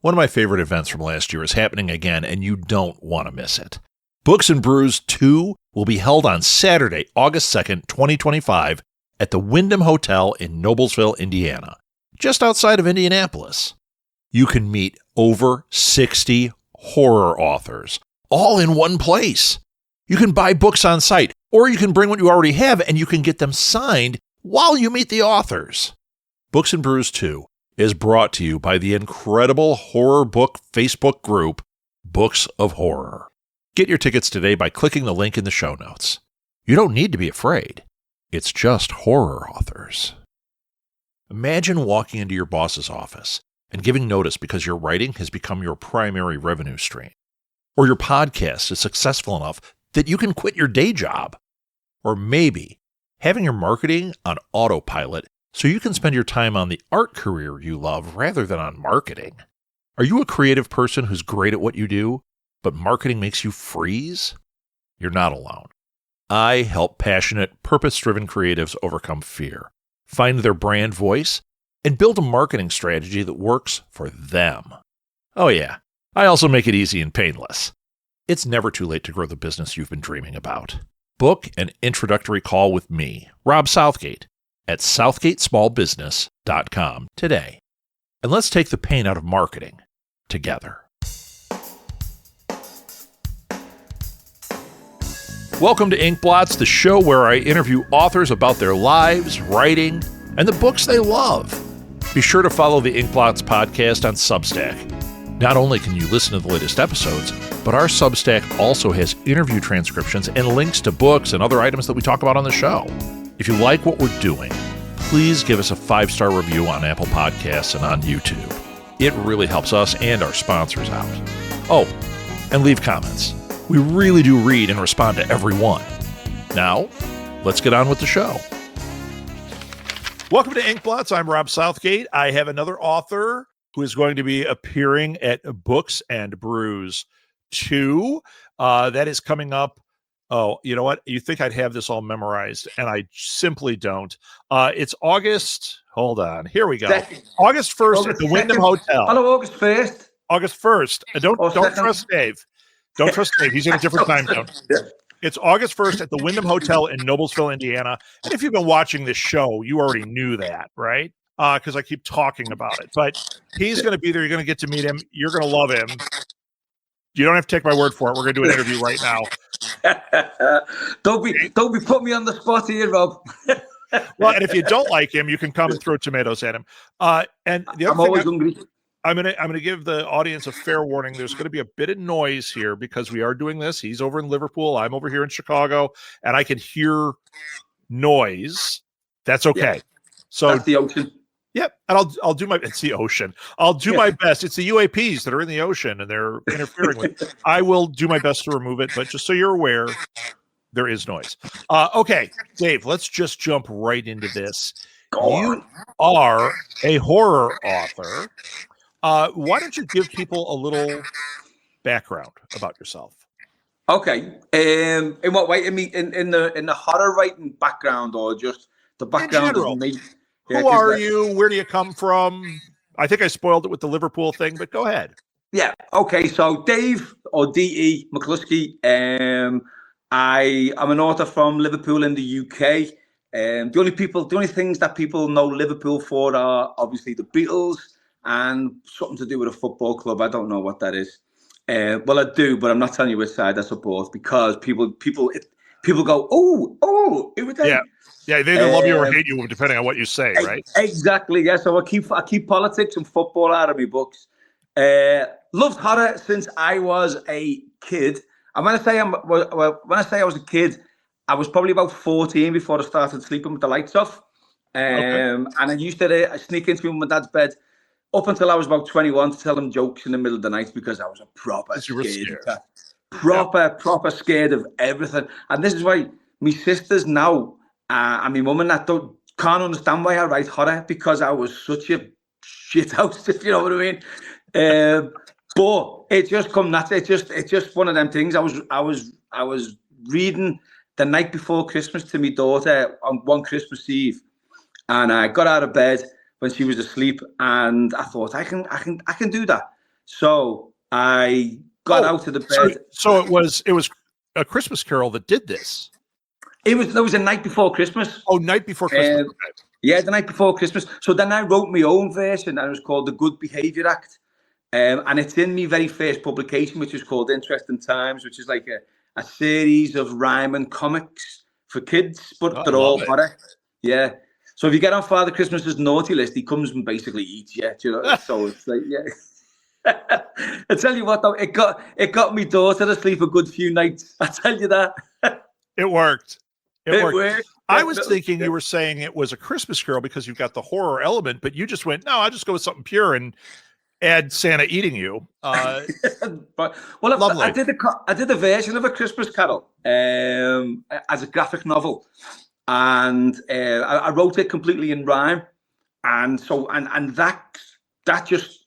One of my favorite events from last year is happening again, and you don't want to miss it. Books and Brews 2 will be held on Saturday, August 2nd, 2025, at the Wyndham Hotel in Noblesville, Indiana, just outside of Indianapolis. You can meet over 60 horror authors, all in one place. You can buy books on site, or you can bring what you already have, and you can get them signed while you meet the authors. Books and Brews 2 is brought to you by the incredible horror book Facebook group, Books of Horror. Get your tickets today by clicking the link in the show notes. You don't need to be afraid. It's just horror authors. Imagine walking into your boss's office and giving notice because your writing has become your primary revenue stream, or your podcast is successful enough that you can quit your day job, or maybe having your marketing on autopilot so you can spend your time on the art career you love rather than on marketing. Are you a creative person who's great at what you do, but marketing makes you freeze? You're not alone. I help passionate, purpose-driven creatives overcome fear, find their brand voice, and build a marketing strategy that works for them. Oh yeah, I also make it easy and painless. It's never too late to grow the business you've been dreaming about. Book an introductory call with me, Rob Southgate, at southgatesmallbusiness.com today. And let's take the pain out of marketing together. Welcome to Ink Blots, the show where I interview authors about their lives, writing, and the books they love. Be sure to follow the Ink Blots podcast on Substack. Not only can you listen to the latest episodes, but our Substack also has interview transcriptions and links to books and other items that we talk about on the show. If you like what we're doing, please give us a 5-star review on Apple Podcasts and on YouTube. It really helps us and our sponsors out. Oh, and leave comments. We really do read and respond to every one. Now, let's get on with the show. Welcome to Ink Blots. I'm Rob Southgate. I have another author who is going to be appearing at Books and Brews 2. That is coming up. Oh, you know what? You think I'd have this all memorized, and I simply don't. It's August. Hold on. Here we go. August 1st at the Wyndham Hotel. Hello, August 1st. August 1st. Don't trust Dave. Don't trust Dave. He's in a different time zone. Yeah. It's August 1st at the Wyndham Hotel in Noblesville, Indiana. And if you've been watching this show, you already knew that, right? Because I keep talking about it. But he's going to be there. You're going to get to meet him. You're going to love him. You don't have to take my word for it. We're going to do an interview right now. Don't be putting me on the spot here, Rob. Well, and if you don't like him, you can come and throw tomatoes at him. And the I'm other always thing hungry. I'm gonna give the audience a fair warning. There's going to be a bit of noise here because we are doing this. He's over in Liverpool. I'm over here in Chicago, and I can hear noise. That's okay. Yeah. So that's the ocean. Yep, and I'll do my. It's the ocean. I'll do my best. It's the UAPs that are in the ocean and they're interfering with. I will do my best to remove it, but just so you're aware, there is noise. Okay, Dave, let's just jump right into this. You are a horror author. Why don't you give people a little background about yourself? Okay. In what way? In the horror writing background, or just the background of me? Yeah, who are you? Where do you come from? I think I spoiled it with the Liverpool thing, but go ahead. Yeah. Okay. So Dave, or D.E. McCluskey. I am an author from Liverpool in the UK. The only things that people know Liverpool for are obviously the Beatles and something to do with a football club. I don't know what that is. Well, I do, but I'm not telling you which side I support because people go, oh, it was that. Yeah. Yeah, they either love you or hate you, depending on what you say, right? Exactly. Yeah. So I keep politics and football out of my books. Loved horror since I was a kid. And when I say I was a kid, I was probably about 14 before I started sleeping with the lights off. And I used to sneak into my dad's bed up until I was about 21 to tell him jokes in the middle of the night because I was a proper scared. Proper scared of everything. And this is why my sisters now. And my mum and that can't understand why I write horror because I was such a shit house, if you know what I mean. But it just come natural. It's just one of them things. I was reading the night before Christmas to my daughter on one Christmas Eve, and I got out of bed when she was asleep, and I thought I can do that. So I got out of the bed. So it was A Christmas Carol that did this. There was a night before Christmas. Oh, night before Christmas. Okay. Yeah, the night before Christmas. So then I wrote my own version, and it was called The Good Behaviour Act. And it's in my very first publication, which is called Interesting Times, which is like a series of rhyme and comics for kids, but they're all horror. Yeah. So if you get on Father Christmas's naughty list, he comes and basically eats you. You know? So it's like, yeah. I tell you what, though, it got me daughter to sleep a good few nights. I tell you that. It worked. It worked. I was thinking you were saying it was A Christmas Carol because you've got the horror element, but you just went, no, I'll just go with something pure and add Santa eating you. Lovely. I did a version of A Christmas Carol as a graphic novel, and I wrote it completely in rhyme, and so and that just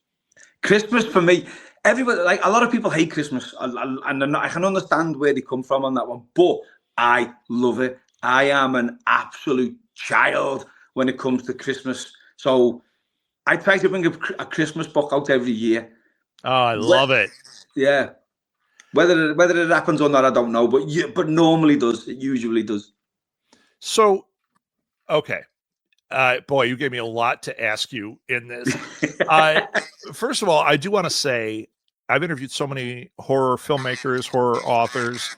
Christmas for me. Everybody, like a lot of people, hate Christmas, and I can understand where they come from on that one, but I love it. I am an absolute child when it comes to Christmas, so I try to bring a Christmas book out every year. Oh, I love it. Yeah. Whether it happens or not, I don't know. But normally does. It usually does. So, okay. Boy, you gave me a lot to ask you in this. First of all, I do want to say I've interviewed so many horror filmmakers, horror authors,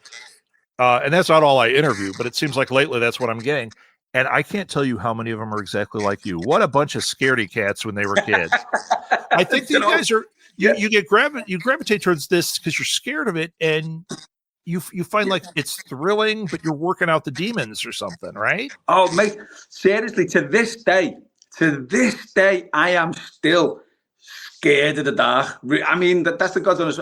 and that's not all I interview, but it seems like lately that's what I'm getting. And I can't tell you how many of them are exactly like you. What a bunch of scaredy cats when they were kids. I think you guys are you gravitate towards this because you're scared of it, and you find like it's thrilling, but you're working out the demons or something, right? Oh, mate, seriously, to this day, I am still scared of the dark. I mean, that's the God's honest.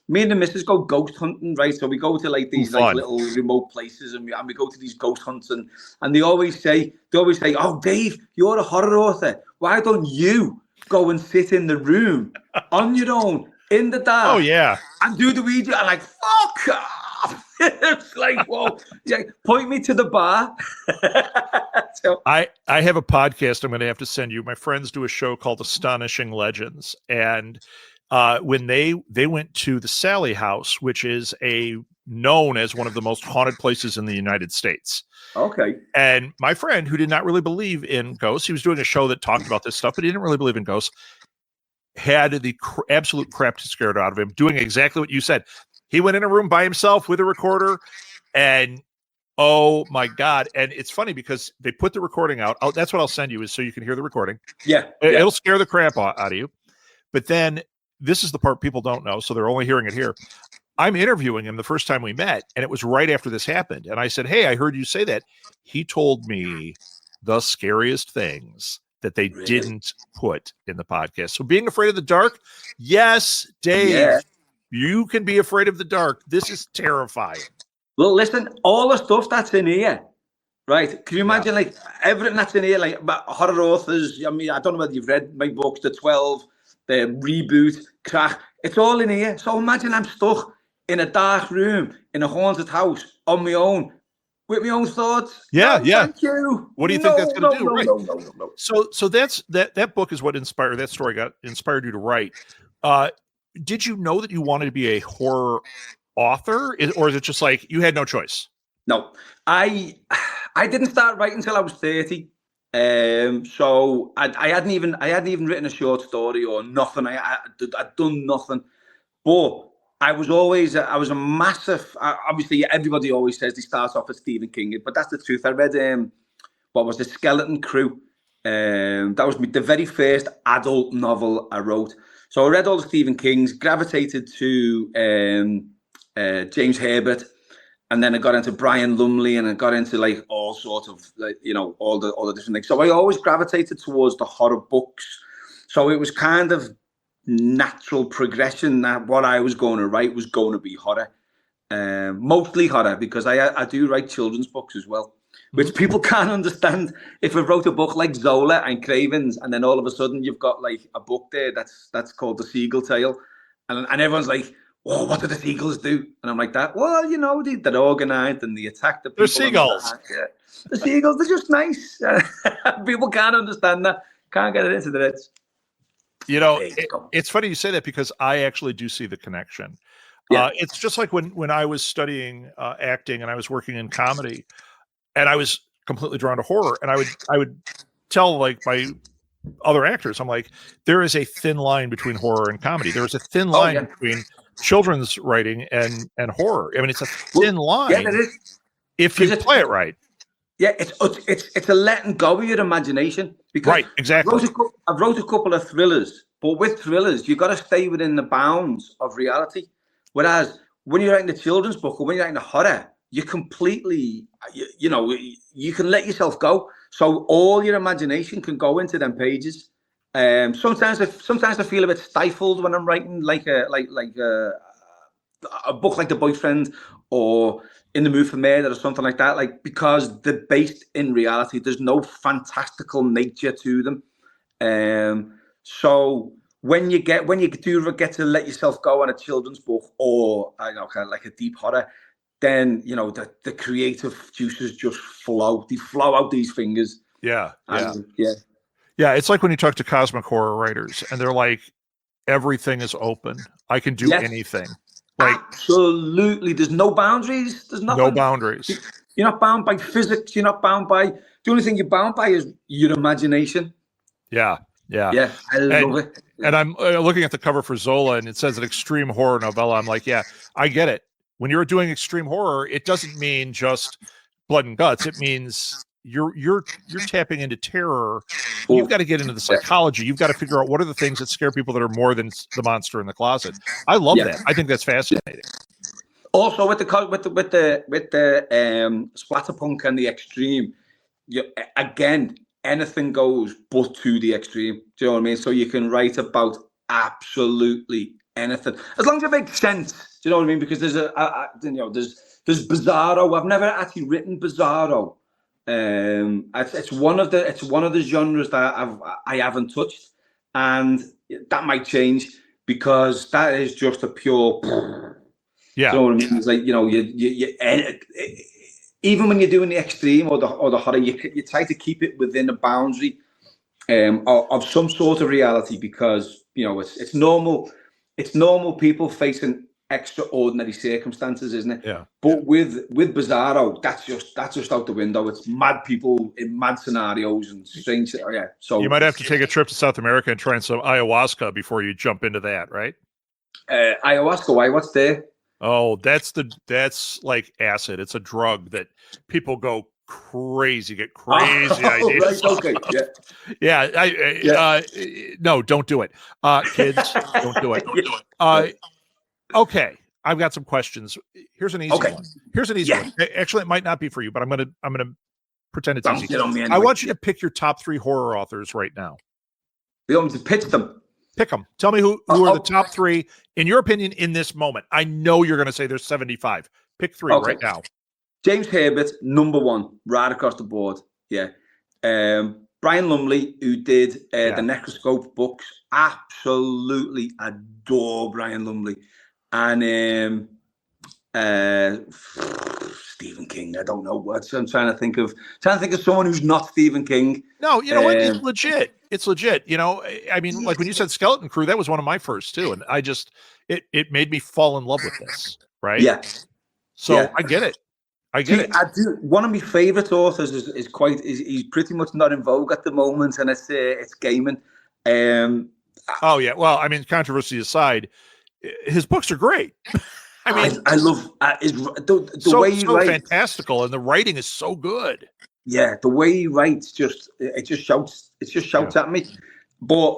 Me and the missus go ghost hunting, right? So we go to like these like little remote places, and we go to these ghost hunts, and they always say, "Oh, Dave, you're a horror author. Why don't you go and sit in the room on your own in the dark? Oh yeah, and do the Ouija." I'm like, "Fuck off!" It's like, whoa, yeah, point me to the bar. So, I have a podcast I'm going to have to send you. My friends do a show called Astonishing Legends, and when they went to the Sally House, which is known as one of the most haunted places in the United States. Okay. And my friend, who did not really believe in ghosts, he was doing a show that talked about this stuff, but he didn't really believe in ghosts, had the absolute crap scared out of him, doing exactly what you said. He went in a room by himself with a recorder, and oh my God. And it's funny because they put the recording out. That's what I'll send you, is so you can hear the recording. Yeah. It'll scare the crap out of you. But then this is the part people don't know, so they're only hearing it here. I'm interviewing him the first time we met, and it was right after this happened. And I said, "Hey, I heard you say that." He told me the scariest things that they didn't put in the podcast. So being afraid of the dark, yes, Dave, you can be afraid of the dark. This is terrifying. Well, listen, all the stuff that's in here, right? Can you imagine like everything that's in here, like about horror authors? I mean, I don't know whether you've read my books, The 12, the Reboot, Crack. It's all in here. So imagine I'm stuck in a dark room in a haunted house on my own with my own thoughts. Yeah, no, thank you. What do you think that's going to do? Right. No. So that book is what inspired that story. Inspired you to write. Did you know that you wanted to be a horror author, or is it just like you had no choice? No, I didn't start writing until I was 30. So I hadn't even written a short story or nothing. I'd done nothing, but I was a massive. Obviously, everybody always says they start off as Stephen King, but that's the truth. I read what was the Skeleton Crew. That was the very first adult novel I wrote. So I read all the Stephen Kings, gravitated to James Herbert. And then I got into Brian Lumley, and I got into like all sorts of like, all the different things. So I always gravitated towards the horror books. So it was kind of natural progression that what I was going to write was going to be horror, mostly horror, because I do write children's books as well, which people can't understand. If I wrote a book like Zola and Cravens, and then all of a sudden you've got like a book there that's called The Seagull Tale, and everyone's like, "Oh, what do the seagulls do?" And I'm like, "That, well, they're organized and they attack the people." They're seagulls. The seagulls, they're just nice. People can't understand that. Can't get it into their heads. You know, There you go. it's funny you say that because I actually do see the connection. Yeah. It's just like when I was studying acting and I was working in comedy, and I was completely drawn to horror, and I would tell like my other actors, I'm like, there is a thin line between horror and comedy. There is a thin Oh line yeah. between children's writing and horror. I mean, it's a Well, thin yeah, line there is. if you Because play it right. yeah, it's a letting go of your imagination. Because Right, exactly. I wrote a couple of thrillers, but with thrillers, you've got to stay within the bounds of reality. Whereas when you're writing a children's book or when you're writing a horror, you completely, you know, you can let yourself go. So all your imagination can go into them pages. Sometimes I feel a bit stifled when I'm writing like a book like The Boyfriend or In the Mood for Murder or something like that, like because they're based in reality. There's no fantastical nature to them. So when you do get to let yourself go on a children's book or I know kind of like a deep horror, then you know the creative juices just flow. They flow out these fingers. Yeah, yeah, Yeah. yeah. It's like when you talk to cosmic horror writers, and they're like, everything is open. I can do Yes. anything. Like absolutely, there's no boundaries. There's nothing. no boundaries. You're not bound by physics. You're not bound by the only thing you're bound by is your imagination. Yeah, yeah. Yeah, I love it. And I'm looking at the cover for Zola, and it says an extreme horror novella. I'm like, yeah, I get it. When you're doing extreme horror, it doesn't mean just blood and guts. It means you're tapping into terror. You've got to get into the psychology. You've got to figure out what are the things that scare people that are more than the monster in the closet. I love that. I think that's fascinating. Also, with the splatterpunk and the extreme, again, anything goes, but to the extreme. Do you know what I mean? So you can write about absolutely anything as long as it makes sense. Do you know what I mean? Because there's there's Bizarro. I've never actually written Bizarro. It's one of the genres that I haven't touched, and that might change because that is just a pure. Yeah. Do you know what I mean? It's like, you know, even when you're doing the extreme or the horror, you try to keep it within a boundary of some sort of reality because, you know, it's normal people facing extraordinary circumstances, isn't it? Yeah. But with Bizarro, that's just out the window. It's mad people in mad scenarios and strange. Oh, yeah. So you might have to take a trip to South America and try some ayahuasca before you jump into that, right? Ayahuasca, why? What's there? Oh, that's like acid. It's a drug that people go crazy, get crazy ideas. Right, okay, yeah. No, don't do it, kids. Don't do it. Okay, I've got some questions. Here's an easy one. Here's an easy one. Actually, it might not be for you, but I'm gonna pretend it's easy. Anyway. I want you to pick your top 3 horror authors right now. You want me to pitch them? Pick them. Tell me who are the top 3 in your opinion in this moment. I know you're going to say there's 75. Pick 3 right now. James Herbert, number 1, right across the board. Yeah. Brian Lumley, who did the Necroscope books, absolutely adore Brian Lumley. And Stephen King. I don't know what I'm trying to think of someone who's not Stephen King. No, you know what? It's legit. It's legit. You know, I mean, like when you said Skeleton Crew, that was one of my first too, and I just it made me fall in love with this. Right? Yeah. So I get it. I do. One of my favorite authors is he's pretty much not in vogue at the moment, and it's Gaiman. Oh yeah. Well, I mean, controversy aside, his books are great. I mean, I love the way he writes. Fantastical, and the writing is so good. Yeah, the way he writes just shouts at me. But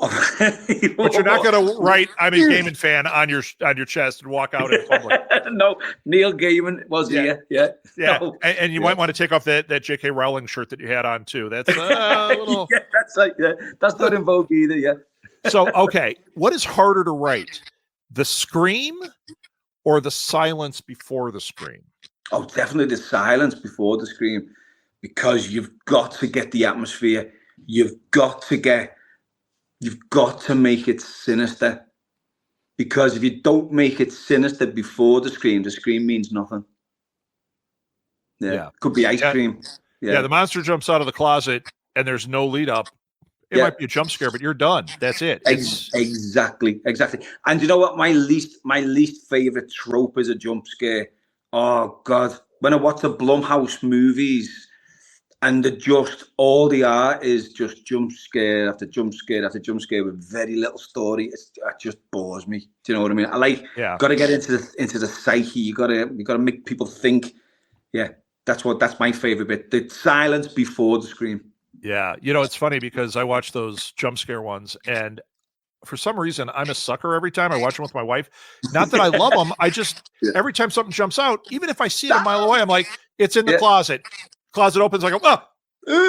you're not going to write "I'm a Gaiman fan" on your chest and walk out in public. No, Neil Gaiman was here. Yeah. No. And you might want to take off that J.K. Rowling shirt that you had on too. That's a little. Yeah, that's like that's not in vogue either. Yeah. So okay, what is harder to write, the scream or the silence before the scream? Oh, definitely the silence before the scream, because you've got to get the atmosphere. You've got to make it sinister, because if you don't make it sinister before the scream means nothing. Yeah. Could be ice cream. Yeah, the monster jumps out of the closet and there's no lead up, It might be a jump scare, but you're done. That's it. Exactly. And you know what? My least favorite trope is a jump scare. Oh God, when I watch the Blumhouse movies, and all they are is just jump scare after jump scare after jump scare with very little story. It just bores me. Do you know what I mean? I got to get into the psyche. You got to make people think. Yeah, that's my favorite bit. The silence before the scream. Yeah, it's funny because I watch those jump scare ones, and for some reason I'm a sucker every time I watch them with my wife. Not that I love them, I just every time something jumps out, even if I see it a mile away, I'm like, it's in the closet. Closet opens, I go, oh,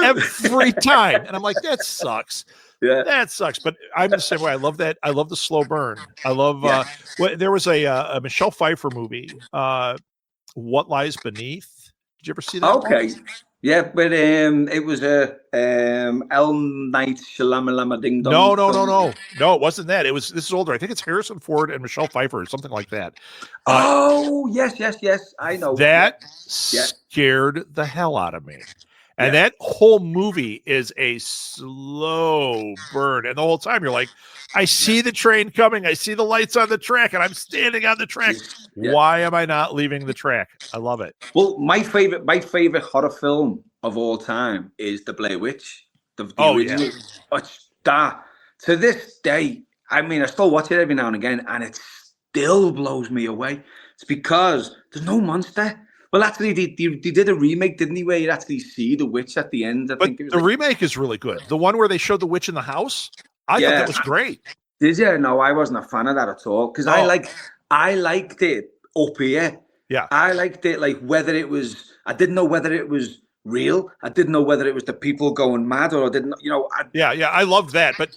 every time, and I'm like, that sucks. Yeah, that sucks. But I'm the same way. I love that. I love the slow burn. I love. There was a Michelle Pfeiffer movie, What Lies Beneath. Did you ever see that? Okay. One? Yeah, but it was a Elm Night Shyamalan Ding Dong. No, it wasn't that. This is older. I think it's Harrison Ford and Michelle Pfeiffer or something like that. Yes. I know. That scared the hell out of me. And that whole movie is a slow burn. And the whole time you're like, I see the train coming. I see the lights on the track, and I'm standing on the track. Yeah. Why am I not leaving the track? I love it. Well, my favorite horror film of all time is The Blair Witch. The original. Yeah. To this day, I mean, I still watch it every now and again, and it still blows me away. It's because there's no monster. Well, actually, they did a remake, didn't they, where you actually see the witch at the end? I think it was the remake is really good. The one where they showed the witch in the house, I thought that was great. Did you? No, I wasn't a fan of that at all, because I liked it up here. Yeah. I liked it, like, I didn't know whether it was real. I didn't know whether it was the people going mad, or I didn't, I loved that. But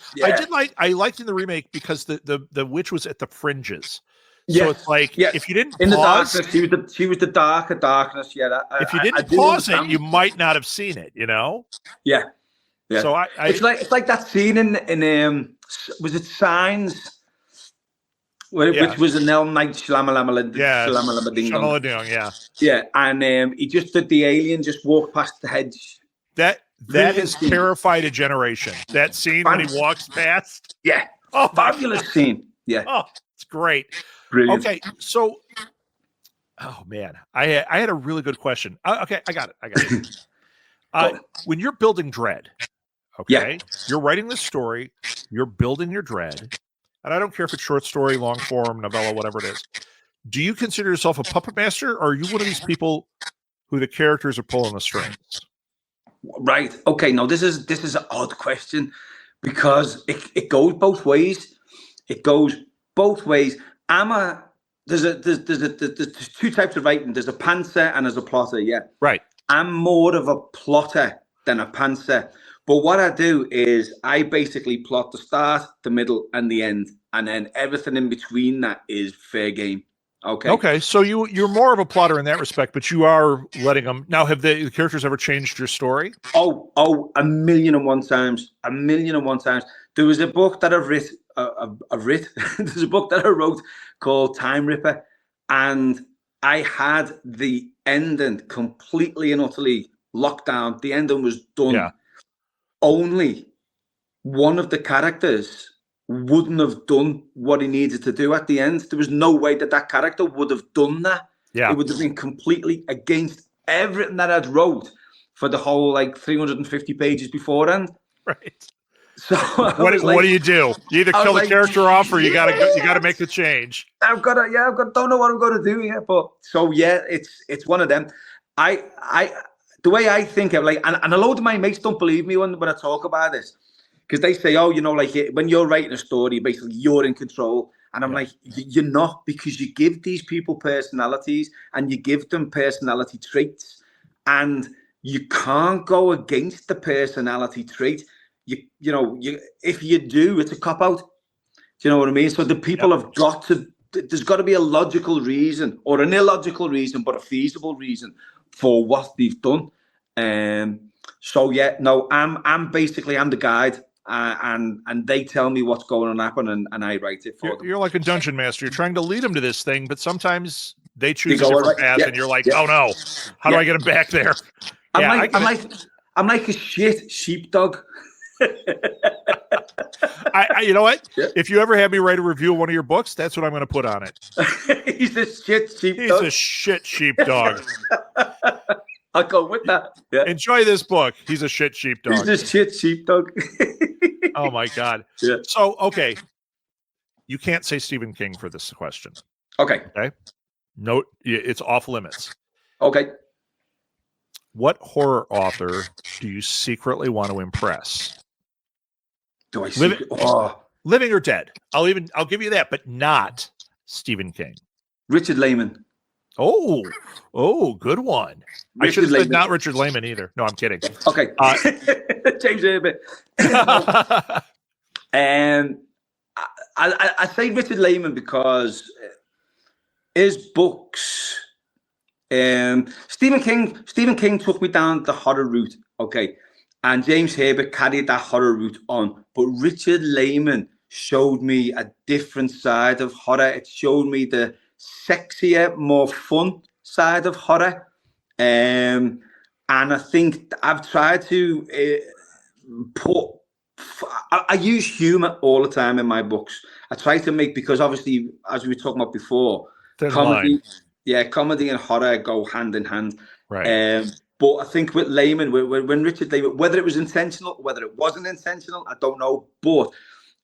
I liked in the remake because the witch was at the fringes. So it's like, if you didn't in pause, the darkness, she was the darker darkness. Yeah. If you didn't pause it, you might not have seen it. Yeah. So it's like that scene in was it Signs, which was an Elm Night Shyamalan Ding Dong. Yeah, and he just did the alien just walk past the hedge. That has terrified a generation. That scene when he walks past. Yeah. Oh, fabulous scene. Yeah. Oh, it's great. Brilliant. Okay, so, oh man, I had a really good question. Okay, I got it. When you're building dread, you're writing this story, you're building your dread, and I don't care if it's short story, long form, novella, whatever it is. Do you consider yourself a puppet master, or are you one of these people who the characters are pulling the strings? Right. Okay. No, this is an odd question because it goes both ways. There's two types of writing. There's a pantser and there's a plotter. Yeah. Right. I'm more of a plotter than a pantser. But what I do is I basically plot the start, the middle, and the end, and then everything in between that is fair game. Okay. Okay. So you're more of a plotter in that respect, but you are letting them. Now, have the characters ever changed your story? Oh, 1,000,001 times. 1,000,001 times. There was a book that There's a book that I wrote called Time Ripper, and I had the ending completely and utterly locked down. The ending was done. Yeah. Only one of the characters wouldn't have done what he needed to do at the end. There was no way that character would have done that. Yeah. It would have been completely against everything that I'd wrote for the whole 350 pages beforehand. Right. So what do you do? You either kill the character off, or you gotta make the change. Don't know what I'm gonna do yet. But it's one of them. The way I think of and a load of my mates don't believe me when I talk about this, because they say, when you're writing a story, basically you're in control. And I'm like, you're not, because you give these people personalities and you give them personality traits, and you can't go against the personality trait. If you do, it's a cop-out. Do you know what I mean? So the people have got to, there's got to be a logical reason, or an illogical reason, but a feasible reason for what they've done. I'm the guide, and they tell me what's going to happen, and I write it for them. You're like a dungeon master. You're trying to lead them to this thing, but sometimes they choose a different path, and you're like, oh no, how do I get them back there? I'm like a shit sheepdog. You know what? Yeah. If you ever have me write a review of one of your books, that's what I'm going to put on it. He's a shit sheepdog. He's a shit sheepdog. I'll go with that. Yeah. Enjoy this book. He's a shit sheepdog. He's a shit sheepdog. Oh my God. Yeah. So, okay. You can't say Stephen King for this question. Okay. No, it's off limits. Okay. What horror author do you secretly want to impress? Do I living or dead? I'll give you that, but not Stephen King. Richard Lehman. Oh, good one. I should have said not Richard Lehman either. No, I'm kidding. Okay. James Herbert. I say Richard Lehman because his books. Stephen King took me down the horror route. Okay. And James Herbert carried that horror route on. But Richard Lehman showed me a different side of horror. It showed me the sexier, more fun side of horror. And I think I've tried to I use humor all the time in my books. I try to make, because obviously, as we were talking about before, comedy and horror go hand in hand. Right. But I think with Lehman, when Richard Lehman, whether it was intentional, whether it wasn't intentional, I don't know. But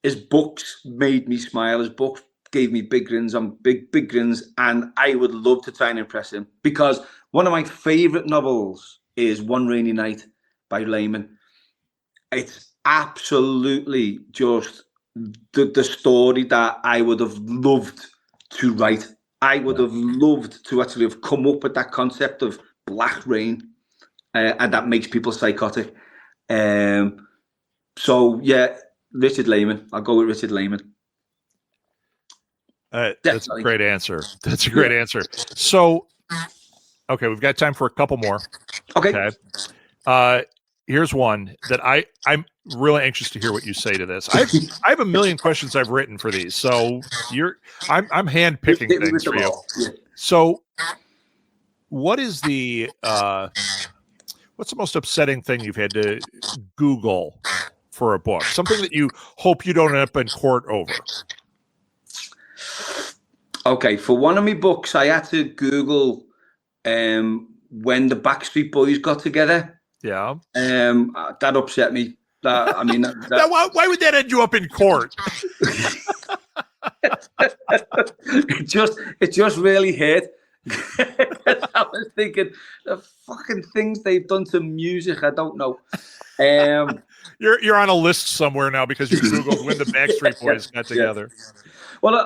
his books made me smile. His books gave me big grins on big grins, and I would love to try and impress him, because one of my favorite novels is One Rainy Night by Lehman. It's absolutely just the story that I would have loved to write. I would have loved to actually have come up with that concept of black rain, and that makes people psychotic. So yeah, Richard Lehman. I'll go with Richard Lehman. That's a great answer. That's a great answer. So, okay, we've got time for a couple more. Okay. Here's one that I'm really anxious to hear what you say to this. I have a million questions I've written for these, so I'm hand picking things for you. Yeah. So, what is what's the most upsetting thing you've had to Google for a book? Something that you hope you don't end up in court over. Okay, for one of my books, I had to Google when the Backstreet Boys got together. Yeah. That upset me. Why would that end you up in court? it just really hurt. I was thinking the fucking things they've done to music. I don't know. You're on a list somewhere now because you Googled when the Backstreet Boys got together. Well,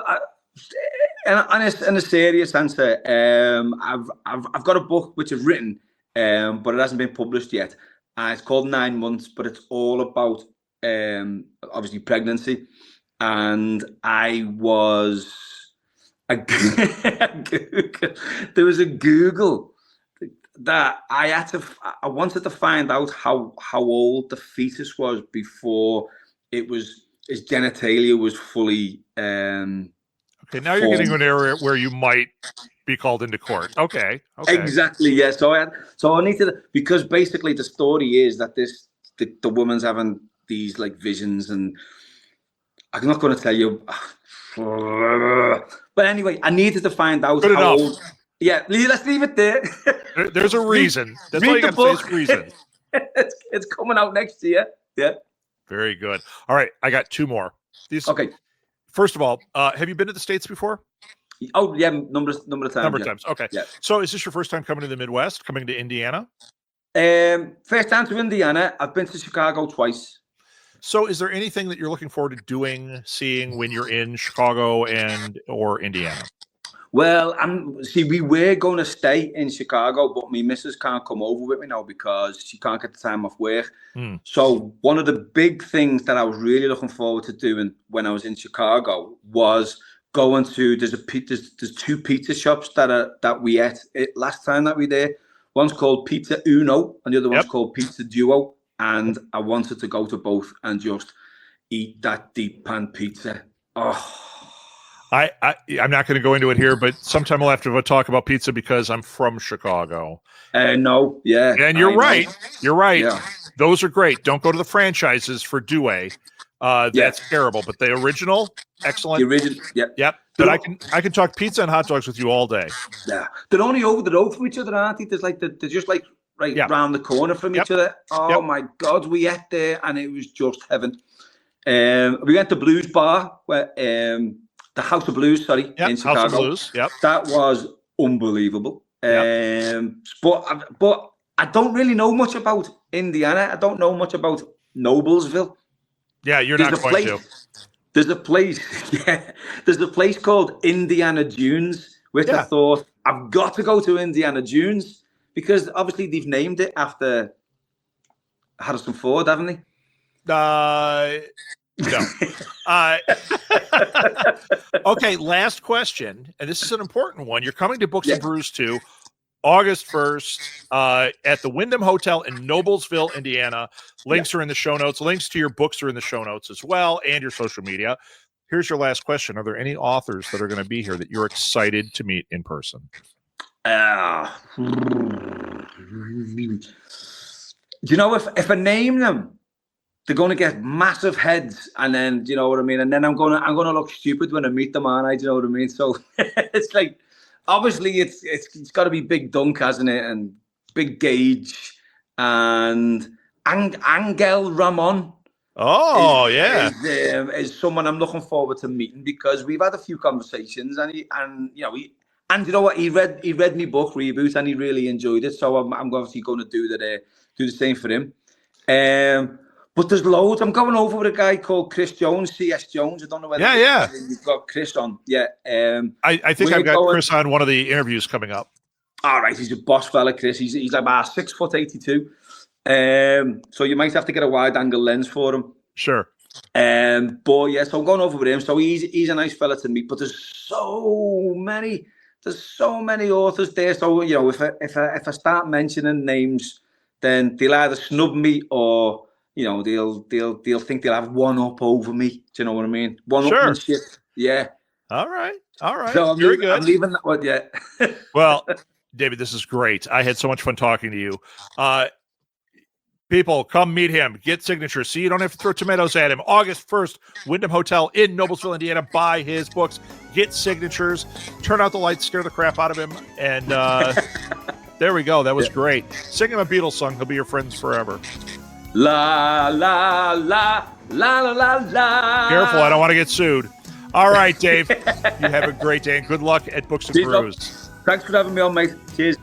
in a serious answer, I've got a book which I've written, but it hasn't been published yet. It's called 9 Months, but it's all about obviously pregnancy. And there was a Google that I wanted to find out how old the fetus was before his genitalia was fully okay, now you're getting to an area where you might be called into court. Okay. Exactly, yeah. So I need to, because basically the story is that the woman's having these like visions, and I'm not going to tell you. But anyway, I needed to find out how old. Yeah, let's leave it there. There's a reason. That's all you got to say is reason. It's coming out next year. Yeah. Very good. All right, I got two more. Okay. First of all, have you been to the States before? Oh yeah, number of times. Number of times. Okay. Yeah. So is this your first time coming to the Midwest? Coming to Indiana? First time to Indiana. I've been to Chicago twice. So is there anything that you're looking forward to seeing when you're in Chicago or Indiana? Well, we were going to stay in Chicago, but my missus can't come over with me now because she can't get the time off work. So one of the big things that I was really looking forward to doing when I was in Chicago was going to, there's two pizza shops that we ate last time that we were there. One's called Pizza Uno and the other one's called Pizza Duo. And I wanted to go to both and just eat that deep pan pizza. Oh. I'm not going to go into it here, but sometime we'll have to talk about pizza because I'm from Chicago. No, yeah. And you're right. You're right. Yeah. those are great. Don't go to the franchises for Dewey. That's terrible. But the original, excellent. The original, yep. But I can talk pizza and hot dogs with you all day. Yeah, they're only over the road from each other, aren't they? There's like they're just like round the corner from each other. Oh my God, we ate there and it was just heaven. We went to Blues Bar, where the House of Blues, in Chicago. House of Blues. Yep. That was unbelievable. But I don't really know much about Indiana. I don't know much about Noblesville. Yeah, you're not going to. There's a place, there's a place called Indiana Dunes, which I thought, I've got to go to Indiana Dunes, because obviously they've named it after Harrison Ford, haven't they? No. Okay, last question, and this is an important one. You're coming to Books and Brews 2, August 1st, at the Wyndham Hotel in Noblesville, Indiana. Links are in the show notes. Links to your books are in the show notes as well, and your social media. Here's your last question. Are there any authors that are going to be here that you're excited to meet in person? Do you know, if I name them, they're going to get massive heads, and then, do you know what I mean? And then I'm gonna look stupid when I meet them, aren't I? Do you know what I mean? So it's like, obviously, it's got to be Big Dunk, hasn't it? And Big Gage and Angel Ramon. Oh, is someone I'm looking forward to meeting, because we've had a few conversations, and you know what, he read my book Reboot, and he really enjoyed it. So I'm obviously going to do the same for him. But there's loads. I'm going over with a guy called Chris Jones, CS Jones. I don't know whether you've got Chris on. Yeah. I think I've got Chris on one of the interviews coming up. All right, he's a boss fella, Chris. He's like about 6'82". So you might have to get a wide angle lens for him. Sure. But yeah, so I'm going over with him. So he's a nice fella to meet. But there's so many authors there. So, you know, if I start mentioning names, then they'll either snub me, or, you know, they'll think they'll have one up over me. Do you know what I mean? Upmanship. Yeah. All right. So Very good. I'm leaving that one. Yeah. Well, David, this is great. I had so much fun talking to you. People, come meet him. Get signatures so you don't have to throw tomatoes at him. August 1st, Wyndham Hotel in Noblesville, Indiana. Buy his books. Get signatures. Turn out the lights. Scare the crap out of him. And there we go. That was great. Sing him a Beatles song. He'll be your friends forever. La, la, la, la, la, la, la. Careful, I don't want to get sued. All right, Dave. You have a great day, and good luck at Books and Brews. Thanks for having me on, mate. Cheers.